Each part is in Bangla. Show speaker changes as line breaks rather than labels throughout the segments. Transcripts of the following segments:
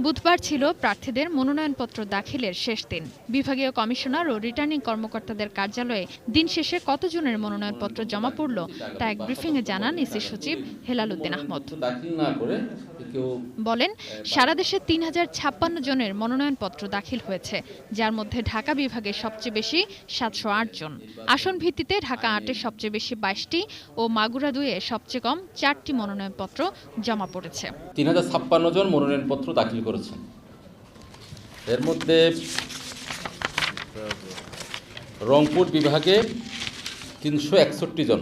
বুধবার ছিল প্রার্থীদের মনোনয়নপত্র দাখিলের শেষ দিন। বিভাগীয় কমিশনার ও রিটার্নিং কর্মকর্তাদের কার্যালয়ে দিন শেষে কতজনের মনোনয়নপত্র জমা পড়ল তা এক ব্রিফিংয়ে জানান ইসি সচিব হেলাল উদ্দিন আহমদ। বলেন, সারা দেশে ৩,০৫৬ জনের মনোনয়নপত্র দাখিল হয়েছে, যার মধ্যে ঢাকা বিভাগে সবচেয়ে বেশি ৭০৮ জন। আসন ভিত্তিতে ঢাকা ৮-এ সবচেয়ে বেশি ২২টি ও মাগুরা ২-এ সবচেয়ে কম ৪টি মনোনয়নপত্র জমা পড়েছে।
৩,০৫৬ জন মনোনয়নপত্র দাখিল করেছেন। এর মধ্যে রংপুর বিভাগে ৩৬১ জন,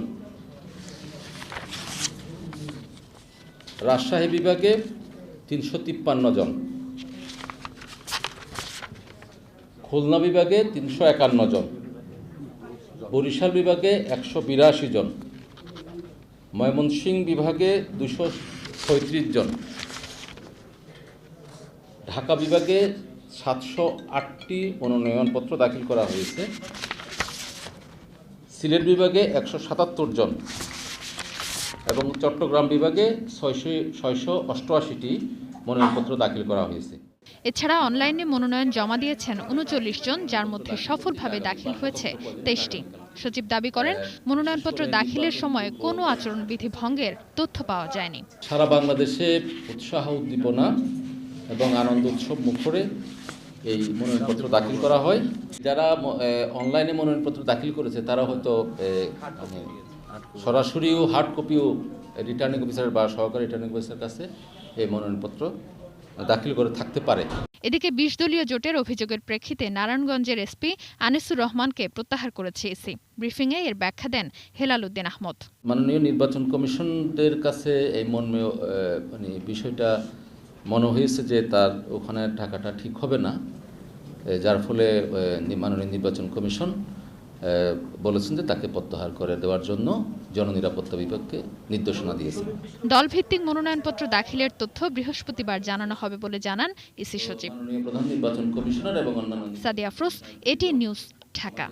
রাজশাহী বিভাগে ৩৫৩ জন, খুলনা বিভাগে ৩৫১ জন, বরিশাল বিভাগে ১৮২ জন, ময়মনসিংহ বিভাগে ২৩৬ জন, ঢাকা বিভাগে ৭০৮টি মনোনয়নপত্র দাখিল করা হয়েছে, সিলেট বিভাগে ১৭৭ জন এবং চট্টগ্রাম বিভাগে ৬৮৮টি মনোনয়নপত্র দাখিল করা হয়েছে।
এছাড়া অনলাইনে মনোনয়ন জমা দিয়েছেন ৩৯ জন, যার মধ্যে সফলভাবে দাখিল হয়েছে ২৩টি। সচিব দাবি করেন, মনোনয়নপত্র দাখিলের সময় কোনো আচরণবিধি ভঙ্গের তথ্য পাওয়া যায়নি।
সারা বাংলাদেশে উৎসাহ, উদ্দীপনা এবং আনন্দ উৎসব মুখরে এই মনোনয়নপত্র দাখিল করা হয়। যারা অনলাইনে মনোনয়নপত্র দাখিল করেছে তারা হয়তো সরাসরিও হার্ড কপিও রিটার্নিং অফিসার বা সহকারী রিটার্নিং অফিসারের কাছে এই মনোনয়নপত্র দাখিল করে থাকতে পারে।
এদিকে ২০ দলীয় জোটের অভিযোগের প্রেক্ষিতে নারায়ণগঞ্জের এসপি আনিসুর রহমানকে প্রত্যাহার করেছে ইসি। ব্রিফিংয়ে এর ব্যাখ্যা দেন হেলাল উদ্দিন আহমদ।
মাননীয় নির্বাচন কমিশনের কাছে এই বিষয়টা মনে হয়েছে যে তার ওখানে থাকাটা ঠিক হবে না, যার ফলে মাননীয় নির্বাচন কমিশন বলেছেন যে তাকে প্রত্যাহার করে দেওয়ার জন্য জননিরাপত্তা বিভাগকে নির্দেশনা দিয়েছে।
দলভিত্তিক মনোনয়নপত্র দাখিলের তথ্য বৃহস্পতিবার জানানো হবে বলে জানান ইসি সচিব।
প্রধান নির্বাচন কমিশনার এবং অন্যান্য।
Sadia Afroz, ATN news, Dhaka.